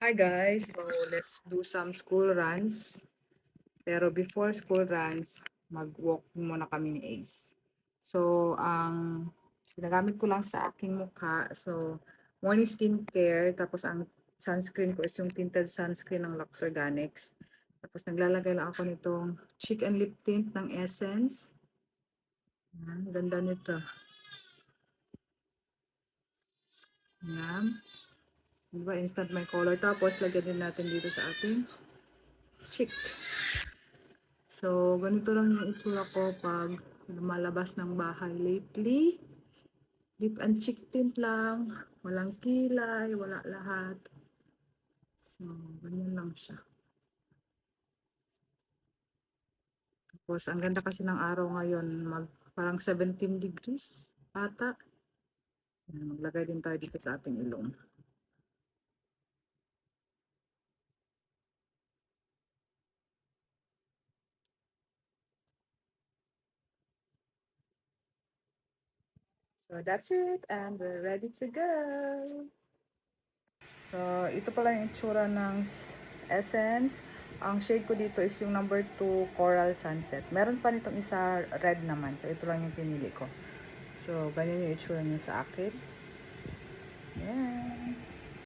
Hi guys, so let's do some school runs. Pero before school runs, mag-walk muna kami ni Ace. So, ang ginagamit ko lang sa aking mukha, so morning skincare, tapos ang sunscreen ko is yung tinted sunscreen ng Lux Organics. Tapos naglalagay lang ako nitong cheek and lip tint ng Essence. Yan, ganda nito. Yan. Diba, instant my color. Tapos, lagyan din natin dito sa ating cheek. So, ganito lang yung itsura ko pag lumalabas ng bahay lately. Lip and cheek tint lang. Walang kilay, wala lahat. So, ganyan lang siya. Tapos, ang ganda kasi ng araw ngayon, parang 17 degrees ata. Maglagay din tayo dito sa ating ilong. So, that's it. And we're ready to go. So, ito pala yung itsura ng Essence. Ang shade ko dito is yung number 2 Coral Sunset. Meron pa nitong isa red naman. So, ito lang yung pinili ko. So, ganyan yung itsura niya sa akin. Yan.